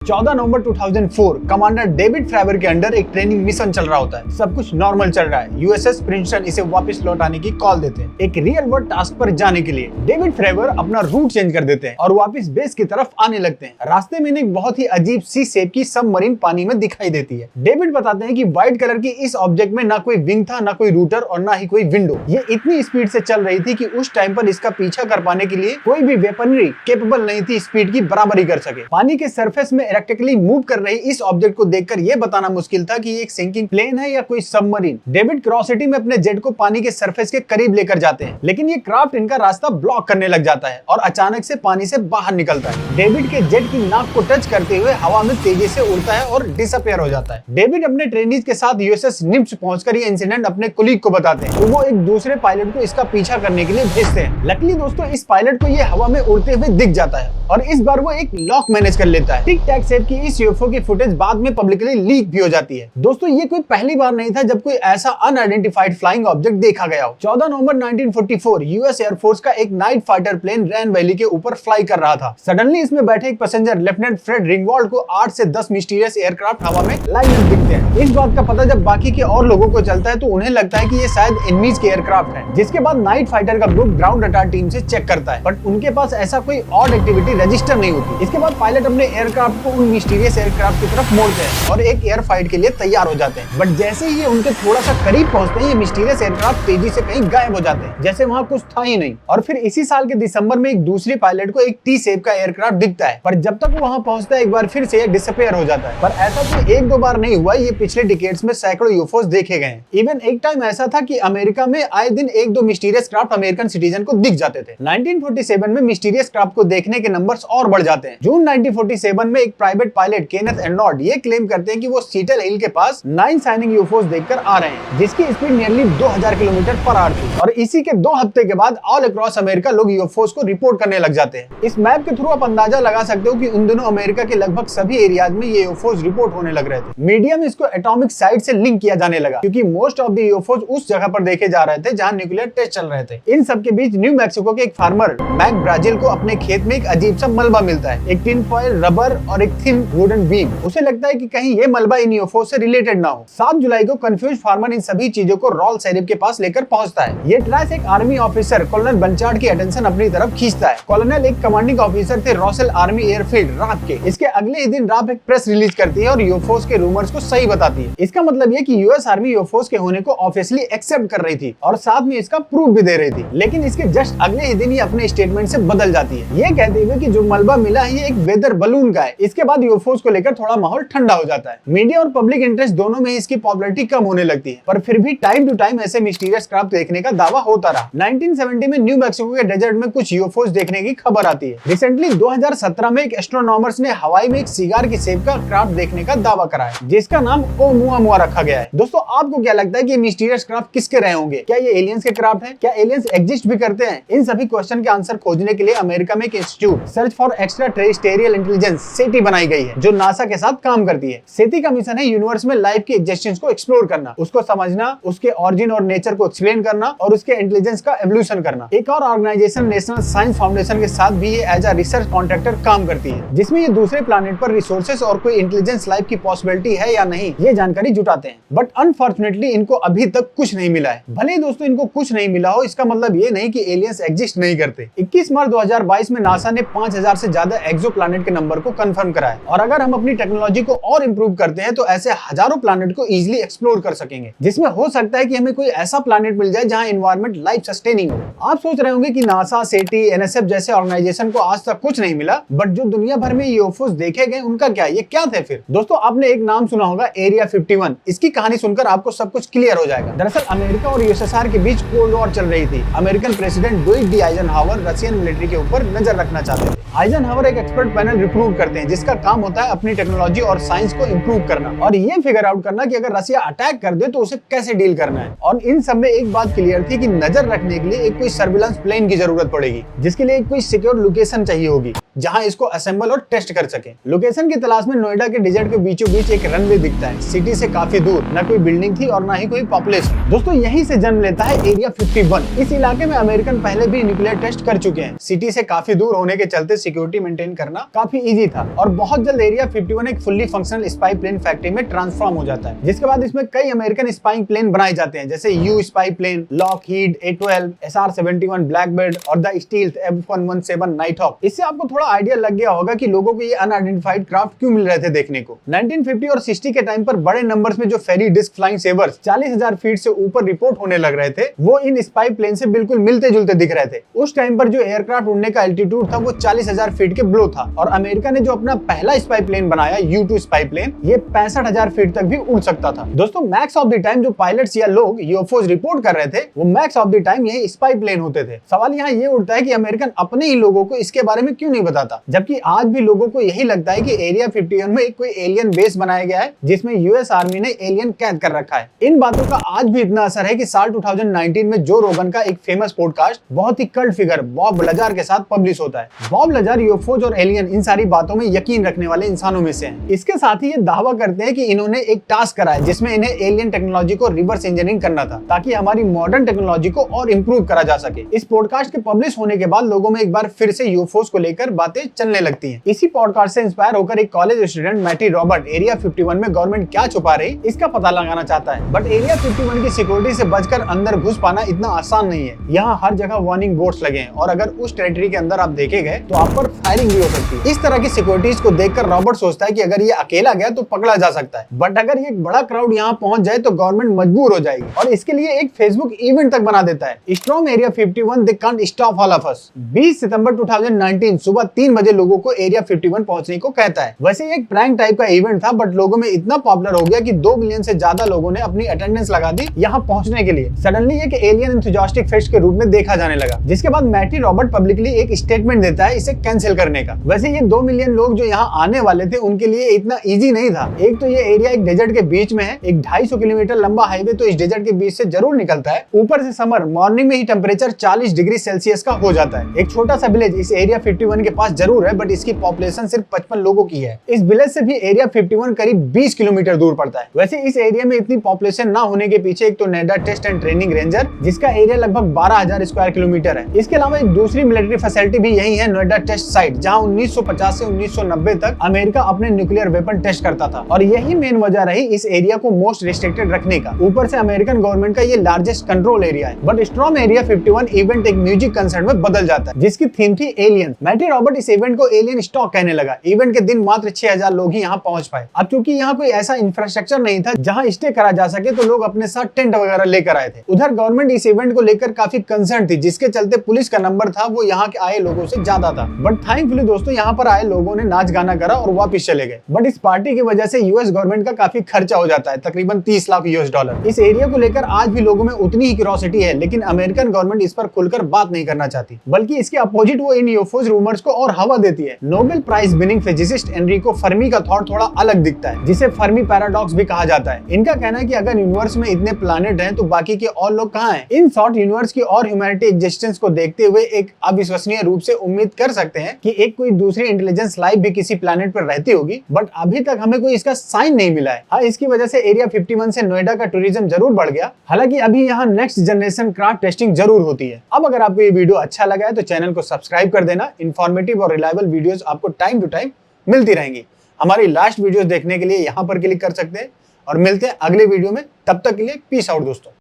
14 नवंबर 2004 commander David फ्रेवर के under एक training mission चल रहा होता है। सब कुछ नॉर्मल चल रहा है। यूएसएस प्रिंसटन इसे वापस लौटाने की कॉल देते हैं एक रियल वर्ल्ड टास्क पर जाने के लिए। डेविड फ्रेवर अपना रूट चेंज कर देते हैं और वापस बेस की तरफ आने लगते हैं। रास्ते में एक बहुत ही अजीब सी शेप की सबमरीन पानी में दिखाई देती है। डेविड बताते हैं कि व्हाइट कलर की इस ऑब्जेक्ट में ना कोई विंग था, ना कोई रूटर और ना ही कोई विंडो। ये इतनी स्पीड से चल रही थी कि उस टाइम पर इसका पीछा कर पाने के लिए कोई भी वेपनरी केपेबल नहीं थी स्पीड की बराबरी कर सके। पानी के सरफेस में इरेक्टिकली मूव कर रही इस ऑब्जेक्ट को देखकर यह बताना मुश्किल था कि ये एक सिंकिंग प्लेन है या कोई सबमरीन। डेविड क्यूरियोसिटी में अपने जेट को पानी के सरफेस के करीब लेकर जाते हैं, लेकिन ये क्राफ्ट इनका रास्ता ब्लॉक करने लग जाता है और अचानक से पानी से बाहर निकलता है। डेविड के जेट की नाक को टच करते हुए हवा में तेजी से उड़ता है और डिसअपीयर हो जाता है। डेविड अपने ट्रेनीज के साथ यूएसएस निम्स पहुंचकर ये इंसिडेंट अपने कुलीग को बताते हैं, तो वो एक दूसरे पायलट को इसका पीछा करने के लिए भेजते हैं। लकीली दोस्तों इस पायलट को ये हवा में उड़ते हुए दिख जाता है और इस बार वो एक लॉक मैनेज कर लेता है। टिक टैक शेप की इस यूएफओ की फुटेज बाद में पब्लिकली लीक भी हो जाती है। दोस्तों ये कोई पहली बार नहीं था जब कोई ऐसा अनआइडेंटिफाइड फ्लाइंग ऑब्जेक्ट देखा गया हो। 14 नवंबर 1944 यूएस एयरफोर्स का एक नाइट फाइटर प्लेन रैन वैली के ऊपर फ्लाई कर रहा था। सडनली इसमें बैठे एक पैसेंजर लेफ्टिनेंट फ्रेड रिंगवाल्ड को 8 से 10 मिस्टीरियस एयरक्राफ्ट हवा में लाइन अप दिखते हैं। इस बात का पता जब बाकी के और लोगों को चलता है तो उन्हें लगता है कि ये शायद एनिमीज के एयरक्राफ्ट हैं। जिसके बाद नाइट फाइटर का ग्रुप ग्राउंड रडार टीम से चेक करता है, बट उनके पास ऐसा कोई ऑड एक्टिविटी रजिस्टर नहीं होती। इसके बाद पायलट अपने एयरक्राफ्ट को उन मिस्टीरियस एयरक्राफ्ट की तरफ मोड़ते हैं और एक एयर फाइट के लिए तैयार हो जाते हैं। बट जैसे ही ये उनके थोड़ा सा करीब पहुंचते हैं, ये मिस्टीरियस एयरक्राफ्ट तेजी से कहीं गायब हो जाते हैं, जैसे वहां कुछ था ही नहीं। और फिर इसी साल के दिसंबर में एक दूसरी पायलट को एक टी शेप का एयरक्राफ्ट दिखता है, पर जब तक वो वहां पहुंचता है एक बार फिर से ये डिसअपीयर हो जाता है। पर ऐसा कोई एक दो बार नहीं हुआ, ये पिछले डिकेड्स में सैकड़ों यूएफओस देखे गए हैं। इवन एक टाइम ऐसा था कि अमेरिका में आए दिन एक दो मिस्टीरियस क्राफ्ट अमेरिकन सिटीजन को दिख जाते थे। 1947 में मिस्टीरियस क्राफ्ट को देखने के नंबर्स और बढ़ जाते हैं। जून 1947 में एक प्राइवेट पायलट केनेथ एर्नॉल्ड ये क्लेम करते हैं कि वो सीटल हिल के पास 9 शाइनिंग यूएफओस देखकर आ रहे हैं, जिसकी speed nearly 2000 kilometre per hour थी। और इसी के 2 हफ्ते के बाद ऑल अक्रॉस अमेरिका लोग यूएफओस को रिपोर्ट करने लग जाते हैं। इस मैप के थ्रू आप अंदाजा लगा सकते हो कि उन दिनों अमेरिका के लगभग सभी एरियाज में ये यूएफओस रिपोर्ट होने लग रहे थे। मीडिया में इसको एटॉमिक साइट से लिंक किया जाने लगा, क्योंकि मोस्ट ऑफ द यूएफओस उस जगह पर देखे जा रहे थे जहां न्यूक्लियर टेस्ट चल रहे थे। इन सब के बीच न्यू मैक्सिको के एक फार्मर मैक ब्राजिल को अपने खेत में एक अजीब सा मलबा मिलता है, एक टिन फॉइल, रबर और एक थिन वुडन बीम। उसे लगता है कि कहीं ये मलबा इन यूएफओस से रिलेटेड ना हो। 7 जुलाई को कंफ्यूज फार्मर इन सभी चीजों को रॉल शेरिफ के पास लेकर पहुंचता है। ये ट्रैश एक आर्मी ऑफिसर कॉलोनल बंचार्ड की अटेंशन अपनी तरफ खींचता है। कॉलोनल एक कमांडिंग ऑफिसर थे रॉसेल आर्मी एयरफील्ड रात के। इसके अगले ही दिन रात एक प्रेस रिलीज करती है और यूएफओस के रूमर्स को सही बताती है। इसका मतलब ये कि यूएस आर्मी यूएफओस के होने को ऑफिशियली एक्सेप्ट कर रही थी और साथ में इसका प्रूफ भी दे रही थी। लेकिन इसके जस्ट अगले ही दिन ये अपने स्टेटमेंट से बदल जाती है, ये कहते हुए कि जो मलबा मिला है ये एक वेदर बलून का है। इसके बाद यूएफओस को लेकर थोड़ा माहौल ठंडा हो जाता है। मीडिया और पब्लिक इंटरेस्ट दोनों में इसकी पॉपुलैरिटी कम होने लगती है, पर फिर भी टाइम टू टाइम ऐसे मिस्टीरियस क्राफ्ट देखने का दावा होता रहा। 1970 में न्यू मैक्सिको के डेजर्ट में कुछ यूएफओस देखने की खबर आती है। रिसेंटली 2017 में एक एस्ट्रोनॉमर्स ने हवाई में एक सिगार की शेप का क्राफ्ट देखने का दावा कराया, जिसका नाम ओमुआमुआ रखा गया है। दोस्तों आपको क्या लगता है कि ये मिस्टीरियस क्राफ्ट किसके रहे होंगे? क्या ये एलियंस के क्राफ्ट हैं? क्या एलियंस एग्जिस्ट भी करते हैं? इन सभी क्वेश्चन के आंसर खोजने के लिए अमेरिका में एक institute search for extraterrestrial intelligence SETI बनाई गई है, जो नासा के साथ काम करती है। सेटी का मिशन है यूनिवर्स में लाइफ की एग्जिस्टेंस को एक्सप्लोर करना, उसको समझना, उसके ऑरिजिन और नेचर को एक्सप्लेन करना और उसके इंटेलिजेंस का एवोल्यूशन करना। एक और ऑर्गेनाइजेशन नेशनल साइंस फाउंडेशन के साथ भी ये एज अ रिसर्च कॉन्ट्रैक्टर काम करती है, जिसमें ये दूसरे प्लैनेट पर रिसोर्सेस और कोई इंटेलिजेंस लाइफ की पॉसिबिलिटी है या नहीं ये जानकारी जुटाते हैं। बट अनफॉर्चुनेटली इनको अभी तक कुछ नहीं मिला है। भले ही दोस्तों इनको कुछ नहीं मिला हो, इसका मतलब ये नहीं कि एलियंस एग्जिस्ट नहीं करते। 21 मार्च 2022 में नासा ने 5000 से ज्यादा एक्सो प्लैनेट के नंबर को कंफर्म करा है, और अगर हम अपनी टेक्नोलॉजी को और इंप्रूव करते हैं तो ऐसे हजारों प्लैनेट को इजीली एक्सप्लोर कर सकेंगे, जिसमें हो सकता है कि हमें कोई ऐसा प्लैनेट मिल जाए जहां एनवायरनमेंट लाइफ सस्टेनिंग हो। आप सोच रहे होंगे कि नासा, सेटी, एनएसएफ जैसे ऑर्गेनाइजेशन को आज तक कुछ नहीं मिला, बट जो दुनिया भर में यूएफओस देखे गए उनका क्या? ये क्या थे फिर? दोस्तों आपने एक नाम सुना होगा, एरिया 51। इसकी कहानी सुनकर आपको सब कुछ क्लियर हो जाएगा। दरअसल अमेरिका और यूएसएसआर के बीच कोल्ड वॉर चल रही थी। American president Dwight D Eisenhower Russian military के ऊपर नजर रखना चाहते थे। आइजनहावर एक एक्सपर्ट पैनल रिक्रूट करते हैं, जिसका काम होता है अपनी टेक्नोलॉजी और साइंस को इंप्रूव करना और ये फिगर आउट करना कि अगर रशिया अटैक कर दे तो उसे कैसे डील करना है। और इन सब में एक बात क्लियर थी कि नजर रखने के लिए एक कोई सर्विलांस प्लेन की जरूरत पड़ेगी, जिसके लिए एक कोई सिक्योर लोकेशन चाहिए होगी जहां इसको असेंबल और टेस्ट कर सके। लोकेशन की तलाश में नोएडा के डेजर्ट के बीचों बीच एक रनवे दिखता है। सिटी से काफी दूर न कोई बिल्डिंग थी और न ही कोई पॉपुलेशन। दोस्तों यहीं से जन्म लेता है एरिया 51। इस इलाके में अमेरिकन पहले भी न्यूक्लियर टेस्ट कर चुके हैं। सिटी से काफी दूर होने के चलते सिक्योरिटी मेंटेन करना काफी इजी था और और बहुत जल्द एरिया 51 एक fully functional spy plane factory में ट्रांसफॉर्म हो जाता है, जिसके बाद इसमें कई अमेरिकन स्पाइंग प्लेन बनाए जाते हैं, जैसे U spy plane, Lockheed A-12, SR-71 Blackbird और द स्टील्थ F-117 नाइटहॉक। इससे आपको थोड़ा आइडिया लग गया होगा कि लोगों को ये अनआइडेंटिफाइड क्राफ्ट क्यों मिल रहे थे देखने को। 1950 और 60 के टाइम पर बड़े नंबर्स में जो फेरी डिस्क फ्लाइंग सेवर्स 40,000 फीट से ऊपर रिपोर्ट होने लग रहे थे, वो इन स्पाई प्लेन से बिल्कुल मिलते जुलते दिख रहे थे। उस टाइम पर जो एयरक्राफ्ट उड़ने का एल्टीट्यूड था वो 40,000 फीट के बिलो था, और अमेरिका ने जो अपना पहला स्पाई प्लेन बनाया U-2 स्पाई प्लेन, ये 65,000 फीट तक भी उड़ सकता था। दोस्तों, मैक्स ऑफ द टाइम जो पायलट्स या लोग यूएफओज रिपोर्ट कर रहे थे, वो मैक्स ऑफ द टाइम ये स्पाई प्लेन होते थे। सवाल यहाँ ये उठता है कि अमेरिकन अपने ही लोगों को इसके बारे में क्यों नहीं बताता, जबकि आज भी लोगों को यही लगता है कि एरिया 51 में कोई एलियन बेस बनाया गया है जिसमें यूएस आर्मी ने एलियन कैद कर रखा है। इन बातों का आज भी इतना असर है कि साल 2019 में जो रोगन का एक फेमस पॉडकास्ट बहुत ही कल्ट फिगर बॉब लजार के साथ पब्लिश होता है। बॉब लजार यूएफओज और एलियन इन सारी बातों में यकीन रखने वाले इंसानों में से हैं। इसके साथ ही ये दावा करते हैं कि इन्होंने एक टास्क करा है जिसमें इन्हें एलियन टेक्नोलॉजी को रिवर्स इंजीनियरिंग करना था, ताकि हमारी मॉडर्न टेक्नोलॉजी को और इंप्रूव करा जा सके। इस पॉडकास्ट के पब्लिश होने के बाद लोगों में एक बार फिर से यूएफओज को लेकर बातें चलने लगती हैं। इसी पॉडकास्ट से इंस्पायर होकर एक कॉलेज स्टूडेंट मैटी रॉबर्ट एरिया 51 में गवर्नमेंट क्या छुपा रही इसका पता लगाना चाहता है, बट एरिया 51 की सिक्योरिटी से बचकर अंदर घुस पाना इतना आसान नहीं है। यहाँ हर जगह वार्निंग बोर्ड्स लगे हैं, और अगर उस टेरिटरी के अंदर आप देखे गए तो आप पर फायरिंग भी हो सकती है। इस तरह की सिक्योरिटीज को देखकर रॉबर्ट सोचता है कि अगर ये अकेला गया तो पकड़ा जा सकता है, बट अगर ये एक बड़ा क्राउड यहाँ पहुंच जाए तो गवर्नमेंट मजबूर हो जाएगी, और इसके लिए एक फेसबुक इवेंट तक बना देता है, strong area 51 they can't stop all of us. 20 सितंबर 2019 सुबह 3 बजे लोगों को एरिया 51 पहुंचने को कहता है। वैसे एक प्रैंक टाइप का इवेंट था, बट लोगों में इतना पॉपुलर हो गया कि 2 मिलियन से ज्यादा लोगों ने अपनी अटेंडेंस लगा दी यहाँ पहुंचने के लिए। सडनली एक एलियन एंथुसियास्टिक फेस्ट के रूप में देखा जाने लगा, जिसके बाद मैटी रॉबर्ट पब्लिकली एक स्टेटमेंट देता है इसे कैंसिल करने का। वैसे ये 2 मिलियन लोग जो यहाँ आने वाले थे उनके लिए इतना इजी नहीं था। एक तो ये एरिया एक डेजर्ट के बीच में है, एक 250 किलोमीटर लंबा हाईवे तो इस डेजर्ट के बीच से जरूर निकलता है। ऊपर से समर मॉर्निंग में ही टेम्परेचर 40 डिग्री सेल्सियस का हो जाता है। एक छोटा सा विलेज इस एरिया 51 के पास जरूर है, बट इसकी पॉपुलेशन सिर्फ 55 लोगों की है। इस विलेज से भी एरिया 51 करीब 20 किलोमीटर दूर पड़ता है। वैसे इस एरिया में इतनी पॉपुलेशन ना होने के पीछे एक तो Noida test and training ranger, जिसका एरिया लगभग 12,000 स्क्वायर किलोमीटर है। इसके अलावा एक दूसरी मिलिट्री फैसिलिटी भी यही है, नोएडा टेस्ट साइट, जहां 1950 से 1990 तक अमेरिका अपने न्यूक्लियर वेपन टेस्ट करता था, और यही मेन वजह रही इस एरिया को मोस्ट रिस्ट्रिक्टेड रखने का। ऊपर से अमेरिकन गवर्नमेंट का ये लार्जेस्ट कंट्रोल एरिया है। बट स्ट्रॉन्ग एरिया 51 इवेंट एक म्यूजिक कंसर्ट में बदल जाता है, जिसकी थीम थी एलियन। मैटी रॉबर्ट इस इवेंट को एलियन स्टॉक कहने लगा। इवेंट के दिन मात्र 6,000 लोग ही यहाँ पहुंच पाए। अब क्योंकि यहाँ कोई ऐसा इंफ्रास्ट्रक्चर नहीं था जहाँ स्टे करा जा सके, तो लोग अपने साथ टेंट वगैरह लेकर आए थे। उधर गवर्नमेंट इस इवेंट को लेकर काफी कंसर्न थी, जिसके चलते पुलिस का नंबर था वो यहाँ के आए लोगों से ज्यादा था। बट थैंकफुली दोस्तों, यहाँ पर आए लोगों ने नाच गाना करा और वापस चले गए। बट इस पार्टी की वजह से यूएस गवर्नमेंट का काफी खर्चा हो जाता है, तकरीबन 30 लाख $। इस एरिया को लेकर आज भी लोगों में उतनी ही क्यूरियोसिटी है, लेकिन अमेरिकन गवर्नमेंट इस पर खुलकर बात नहीं करना चाहती, बल्कि इसके अपोजिट वो इन यूएफओज रूमर्स को और हवा देती है। Nobel prize winning physicist Enrico Fermi का थॉट थोड़ा अलग दिखता है, जिसे फर्मी पैराडॉक्स भी कहा जाता है। इनका कहना है कि अगर यूनिवर्स में इतने प्लैनेट हैं तो बाकी के और लोग कहाँ हैं। इन शॉर्ट, यूनिवर्स की और ह्यूमैनिटी एग्जिस्टेंस को देखते हुए एक अविश्वसनीय रूप से उम्मीद कर सकते हैं कि एक कोई दूसरी इंटेलिजेंस लाइफ भी किसी प्लैनेट पर रहती होगी, बट अभी तक हमें कोई इसका साइन नहीं मिला है। हाँ, इसकी वजह से एरिया 51 से नोएडा का टूरिज्म जरूर बढ़ गया। हालांकि अभी यहाँ नेक्स्ट जनरेशन क्राफ्ट टेस्टिंग जरूर होती है। अब अगर आपको ये वीडियो अच्छा लगा है तो चैनल को सब्सक्राइब कर देना। इन्फॉर्मेटिव और रिलायबल वीडियोस आपको टाइम टू टाइम मिलती रहेंगी। हमारी लास्ट वीडियोस देखने के लिए यहाँ पर क्लिक कर सकते हैं, और मिलते हैं अगले वीडियो में। तब तक के लिए पीस आउट दोस्तों।